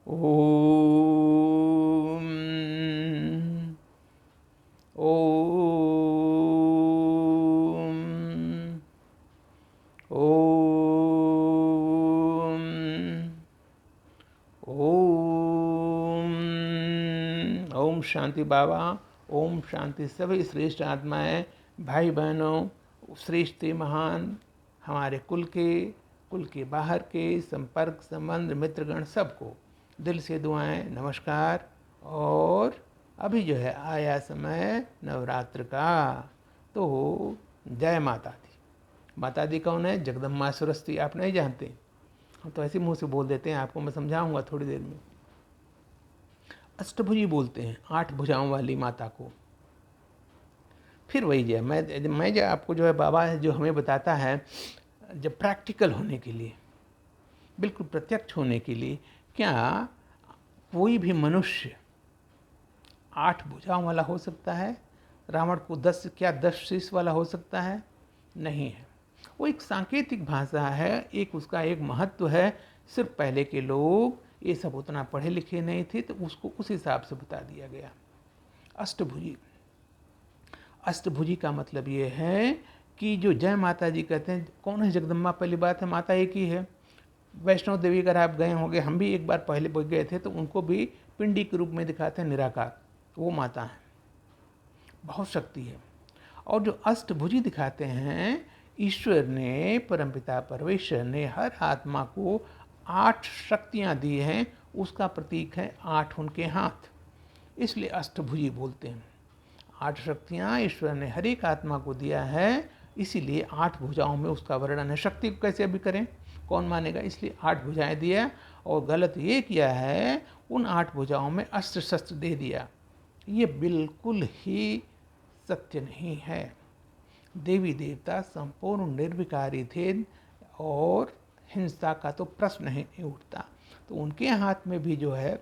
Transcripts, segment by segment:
ओम ओम ओम ओम। ओम शांति बाबा। ओम शांति। सभी श्रेष्ठ आत्माएं, भाई बहनों, श्रेष्ठ महान, हमारे कुल के बाहर के संपर्क संबंध मित्रगण सबको दिल से दुआएं, नमस्कार। और अभी जो है आया समय नवरात्र का, तो जय माता दी। माता दी कौन है? जगदम्बा सरस्वती। आप नहीं जानते? हम तो ऐसे मुंह से बोल देते हैं, आपको मैं समझाऊंगा थोड़ी देर में। अष्टभुजी बोलते हैं 8 भुजाओं वाली माता को। फिर वही जो मैं जो आपको जो है बाबा है जो हमें बताता है, जब प्रैक्टिकल होने के लिए, बिल्कुल प्रत्यक्ष होने के लिए, क्या कोई भी मनुष्य 8 भुजाओं वाला हो सकता है? रावण को 10 शीश वाला हो सकता है? नहीं है। वो एक सांकेतिक भाषा है, एक उसका एक महत्व है। सिर्फ पहले के लोग ये सब उतना पढ़े लिखे नहीं थे, तो उसको उस हिसाब से बता दिया गया। अष्टभुजी, अष्टभुजी का मतलब ये है कि जो जय माता जी कहते हैं, कौन है जगदम्बा? पहली बात है, माता एक ही है। वैष्णव देवी अगर आप गए होंगे, हम भी एक बार पहले गए थे, तो उनको भी पिंडी के रूप में दिखाते हैं, निराकार, वो माता है, बहुत शक्ति है। और जो अष्टभुजी दिखाते हैं, ईश्वर ने, परमपिता परमेश्वर ने हर आत्मा को 8 शक्तियां दी हैं, उसका प्रतीक है 8 उनके हाथ, इसलिए अष्टभुजी बोलते हैं। 8 शक्तियां ईश्वर ने हर एक आत्मा को दिया है, इसीलिए 8 भुजाओं में उसका वर्णन है। शक्ति को कैसे अभी करें, कौन मानेगा? इसलिए 8 भुजाएं दिया। और गलत ये किया है, उन 8 भुजाओं में अस्त्र शस्त्र दे दिया। ये बिल्कुल ही सत्य नहीं है। देवी देवता संपूर्ण निर्विकारी थे और हिंसा का तो प्रश्न ही नहीं उठता। तो उनके हाथ में भी जो है,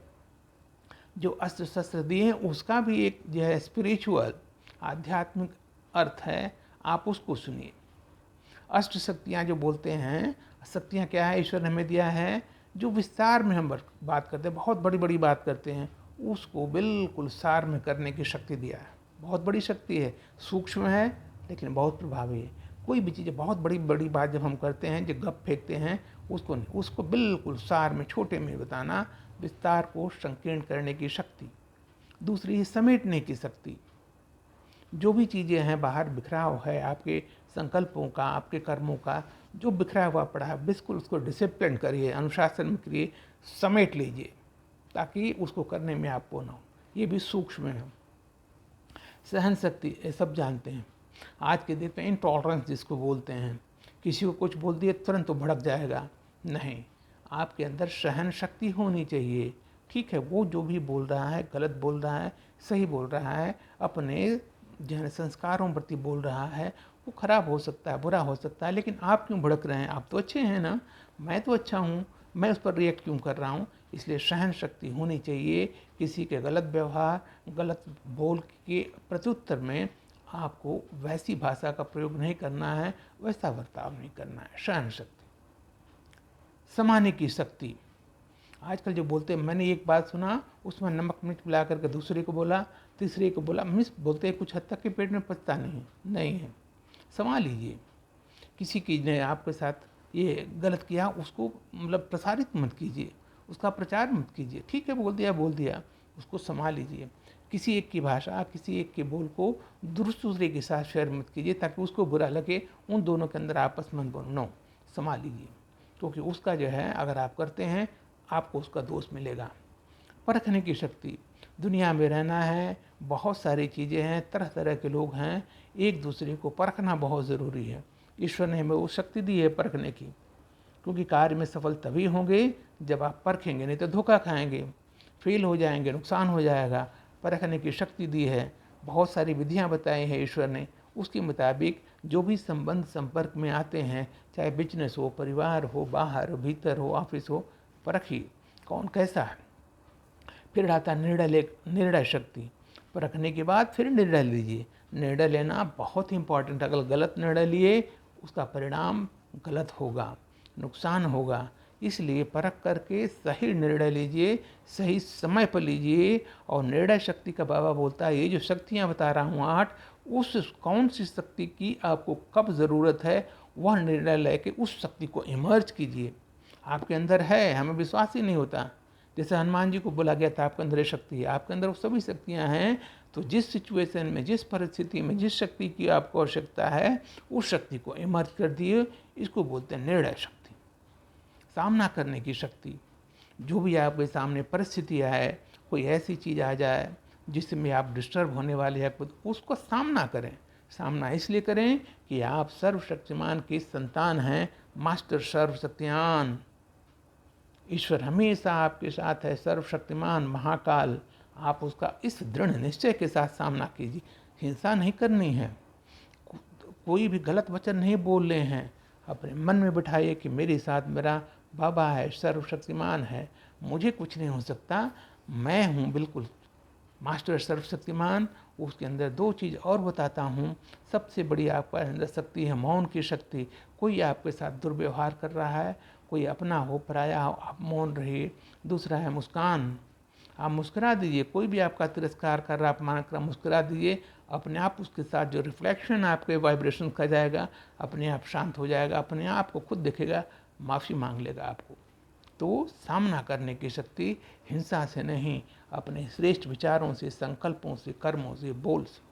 जो अस्त्र शस्त्र दिए हैं, उसका भी एक जो है स्पिरिचुअल, आध्यात्मिक अर्थ है। आप उसको सुनिए। अष्ट शक्तियाँ जो बोलते हैं, शक्तियाँ क्या है? ईश्वर ने हमें दिया है। जो विस्तार में हम बात करते हैं, बहुत बड़ी बड़ी बात करते हैं, उसको बिल्कुल सार में करने की शक्ति दिया है। बहुत बड़ी शक्ति है, सूक्ष्म है लेकिन बहुत प्रभावी है। कोई भी चीज़, बहुत बड़ी बड़ी बात जब हम करते हैं, जो गप फेंकते हैं, उसको नहीं, उसको बिल्कुल सार में, छोटे में बताना, विस्तार को संकीर्ण करने की शक्ति। दूसरी है समेटने की शक्ति। जो भी चीज़ें हैं, बाहर बिखराव है आपके संकल्पों का, आपके कर्मों का, जो बिखरा हुआ पड़ा है, बिल्कुल उसको डिसिप्लिन करिए, अनुशासन में करिए, समेट लीजिए, ताकि उसको करने में आपको ना हो। ये भी सूक्ष्म है। सहन शक्ति, ये सब जानते हैं। आज के दिन में इंटॉलरेंस जिसको बोलते हैं, किसी को कुछ बोल दिए तुरंत तो भड़क जाएगा, नहीं, आपके अंदर सहन शक्ति होनी चाहिए। ठीक है, वो जो भी बोल रहा है, गलत बोल रहा है, सही बोल रहा है, अपने जो संस्कारों प्रति बोल रहा है, वो खराब हो सकता है, बुरा हो सकता है, लेकिन आप क्यों भड़क रहे हैं? आप तो अच्छे हैं ना, मैं तो अच्छा हूँ, मैं उस पर रिएक्ट क्यों कर रहा हूँ? इसलिए सहन शक्ति होनी चाहिए। किसी के गलत व्यवहार, गलत बोल के प्रत्युत्तर में आपको वैसी भाषा का प्रयोग नहीं करना है, वैसा बर्ताव नहीं करना है। सहन शक्ति। समाने की शक्ति। आजकल जो बोलते हैं, मैंने एक बात सुना, उसमें नमक मिर्च मिला करके दूसरे को बोला, तीसरे को बोला, मिस बोलते हैं कुछ हद तक के पेट में पचता नहीं है। संभाल लीजिए। किसी की ने आपके साथ ये गलत किया, उसको मतलब प्रसारित मत कीजिए, उसका प्रचार मत कीजिए। ठीक है, बोल दिया, उसको संभाल लीजिए। किसी एक की भाषा, किसी एक के बोल को दूसरे के साथ शेयर मत कीजिए, ताकि उसको बुरा लगे, उन दोनों के अंदर आपस में नो, संभाल लीजिए। क्योंकि उसका जो है, अगर आप करते हैं, आपको उसका दोष मिलेगा। परखने की शक्ति। दुनिया में रहना है, बहुत सारी चीज़ें हैं, तरह तरह के लोग हैं, एक दूसरे को परखना बहुत ज़रूरी है। ईश्वर ने हमें वो शक्ति दी है परखने की, क्योंकि कार्य में सफल तभी होंगे जब आप परखेंगे, नहीं तो धोखा खाएंगे, फेल हो जाएंगे, नुकसान हो जाएगा। परखने की शक्ति दी है, बहुत सारी विधियां बताई हैं ईश्वर ने, उसके मुताबिक जो भी संबंध संपर्क में आते हैं, चाहे बिजनेस हो, परिवार हो, बाहर भीतर हो, ऑफिस हो, परखिए कौन कैसा है। फिर आता निर्णय शक्ति। परखने के बाद फिर निर्णय लीजिए। निर्णय लेना बहुत ही इंपॉर्टेंट है। अगर गलत निर्णय लिए, उसका परिणाम गलत होगा, नुकसान होगा। इसलिए परख करके सही निर्णय लीजिए, सही समय पर लीजिए। और निर्णय शक्ति का बाबा बोलता है, ये जो शक्तियाँ बता रहा हूँ 8, उस कौन सी शक्ति की आपको कब ज़रूरत है, वह निर्णय लेके उस शक्ति को इमर्ज कीजिए। आपके अंदर है, हमें विश्वास ही नहीं होता। जैसे हनुमान जी को बोला गया था आपके अंदर ये शक्ति है, आपके अंदर वो सभी शक्तियाँ हैं। तो जिस सिचुएशन में, जिस परिस्थिति में जिस शक्ति की आपको आवश्यकता है, उस शक्ति को इमर्ज कर दिए। इसको बोलते हैं निर्णय शक्ति, सामना करने की शक्ति। जो भी आपके सामने परिस्थिति है, कोई ऐसी चीज़ आ जाए जिसमें आप डिस्टर्ब होने वाले हैं, उसको सामना करें। सामना इसलिए करें कि आप सर्वशक्तिमान की संतान हैं, मास्टर सर्वशक्तिमान। ईश्वर हमेशा आपके साथ है, सर्वशक्तिमान महाकाल। आप उसका इस दृढ़ निश्चय के साथ सामना कीजिए। हिंसा नहीं करनी है, कोई भी गलत वचन नहीं बोलने हैं। अपने मन में बिठाइए कि मेरे साथ मेरा बाबा है, सर्वशक्तिमान है, मुझे कुछ नहीं हो सकता, मैं हूँ बिल्कुल मास्टर सर्वशक्तिमान। उसके अंदर 2 चीज़ और बताता हूँ। सबसे बड़ी आपका अंदर शक्ति है मौन की शक्ति। कोई आपके साथ दुर्व्यवहार कर रहा है, कोई अपना हो पराया हो, आप मौन रहिए। दूसरा है मुस्कान, आप मुस्कुरा दीजिए। कोई भी आपका तिरस्कार कर रहा, अपमान कर रहा, मुस्कुरा दीजिए। अपने आप उसके साथ जो रिफ्लेक्शन आपके वाइब्रेशन का जाएगा, अपने आप शांत हो जाएगा, अपने आप को खुद दिखेगा, माफ़ी मांग लेगा आपको। तो सामना करने की शक्ति हिंसा से नहीं, अपने श्रेष्ठ विचारों से, संकल्पों से, कर्मों से, बोल से।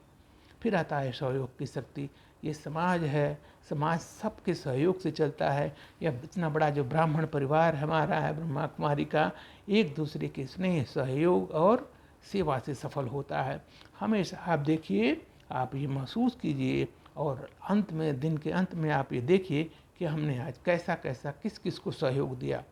फिर आता है सहयोग की शक्ति। ये समाज है, समाज सबके सहयोग से चलता है। यह इतना बड़ा जो ब्राह्मण परिवार हमारा है, ब्रह्मा कुमारी का, एक दूसरे के स्नेह, सहयोग और सेवा से सफल होता है। हमेशा आप देखिए, आप ये महसूस कीजिए, और अंत में, दिन के अंत में आप ये देखिए कि हमने आज कैसा कैसा किस किस को सहयोग दिया।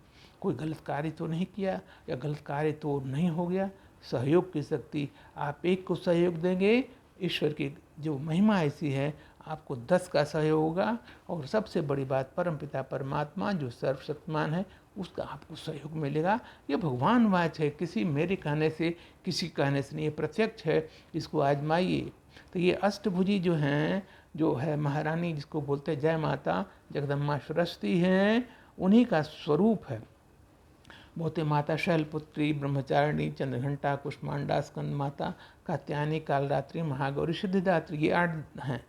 कोई गलत कार्य तो नहीं किया, या गलत कार्य तो नहीं हो गया। सहयोग की शक्ति, आप एक को सहयोग देंगे, ईश्वर की जो महिमा ऐसी है, आपको 10 का सहयोग होगा। और सबसे बड़ी बात, परमपिता परमात्मा जो सर्वशक्तिमान है, उसका आपको सहयोग मिलेगा। ये भगवान वाच है, किसी मेरे कहने से, किसी कहने से नहीं, ये प्रत्यक्ष है। इसको आजमाइए। तो ये अष्टभुजी जो हैं, जो है महारानी जिसको बोलते हैं जय माता, जगदम्बा सरस्वती हैं, उन्हीं का स्वरूप है। बोलते माता शैलपुत्री, ब्रह्मचारिणी, चंद्रघंटा, कुष्मांडा, स्कंद माता, कात्यायनी, कालरात्रि, महागौरी, सिद्धिदात्री। ये 8 हैं।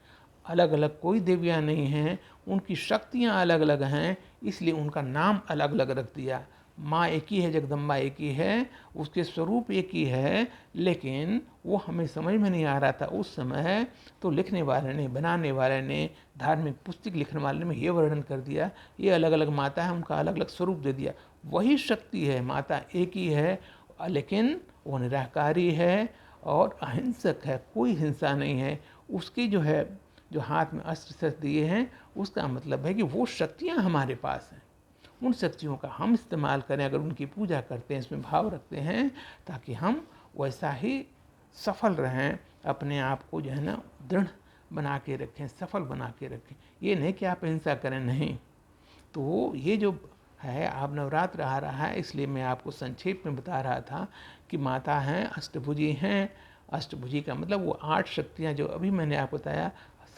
अलग अलग कोई देवियाँ नहीं हैं, उनकी शक्तियाँ अलग अलग हैं, इसलिए उनका नाम अलग अलग रख दिया। माँ एक ही है, जगदम्बा एक ही है, उसके स्वरूप एक ही है, लेकिन वो हमें समझ में नहीं आ रहा था उस समय। तो लिखने वाले ने, बनाने वाले ने, धार्मिक पुस्तक लिखने वाले ने ये वर्णन कर दिया, ये अलग अलग माता है, उनका अलग अलग स्वरूप दे दिया। वही शक्ति है, माता एक ही है, लेकिन वो निराकारी है और अहिंसक है, कोई हिंसा नहीं है। उसकी जो है, जो हाथ में अस्त्र शस्त्र दिए हैं, उसका मतलब है कि वो शक्तियाँ हमारे पास हैं। उन शक्तियों का हम इस्तेमाल करें, अगर उनकी पूजा करते हैं, इसमें भाव रखते हैं, ताकि हम वैसा ही सफल रहें, अपने आप को जो है ना दृढ़ बना के रखें, सफल बना के रखें। ये नहीं कि आप हिंसा करें, नहीं। तो ये जो है, आप नवरात्र आ रहा है, इसलिए मैं आपको संक्षेप में बता रहा था कि माता हैं, अष्टभुजी हैं। अष्टभुजी का मतलब वो 8 शक्तियाँ जो अभी मैंने आपको बताया,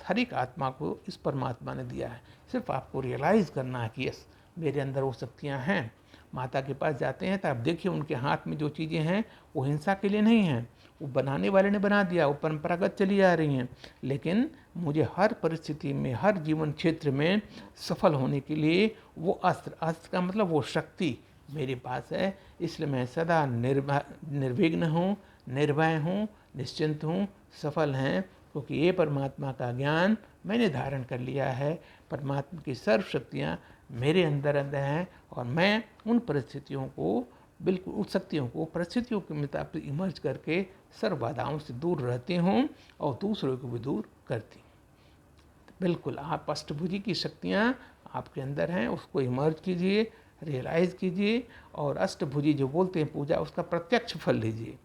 हर एक आत्मा को इस परमात्मा ने दिया है। सिर्फ आपको रियलाइज़ करना है कि यस, मेरे अंदर वो शक्तियाँ हैं। माता के पास जाते हैं तो आप देखिए उनके हाथ में जो चीज़ें हैं, वो हिंसा के लिए नहीं हैं, वो बनाने वाले ने बना दिया, वो परंपरागत चली आ रही हैं। लेकिन मुझे हर परिस्थिति में, हर जीवन क्षेत्र में सफल होने के लिए वो अस्त्र, अस्त्र का मतलब वो शक्ति मेरे पास है। इसलिए मैं सदा निर्विघ्न हूँ, निर्भय हूँ, निश्चिंत हूँ, सफल हैं, क्योंकि ये परमात्मा का ज्ञान मैंने धारण कर लिया है। परमात्मा की सर्व शक्तियाँ मेरे अंदर अंदर हैं, और मैं उन परिस्थितियों को, बिल्कुल उस शक्तियों को परिस्थितियों के मुताबिक इमर्ज करके सर्व बाधाओं से दूर रहती हूँ और दूसरों को भी दूर करती हूँ। बिल्कुल आप अष्टभुजी की शक्तियाँ आपके अंदर हैं, उसको इमर्ज कीजिए, रियलाइज़ कीजिए, और अष्टभुजी जो बोलते हैं पूजा, उसका प्रत्यक्ष फल लीजिए।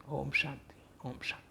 ओम शांति, ओम शांति।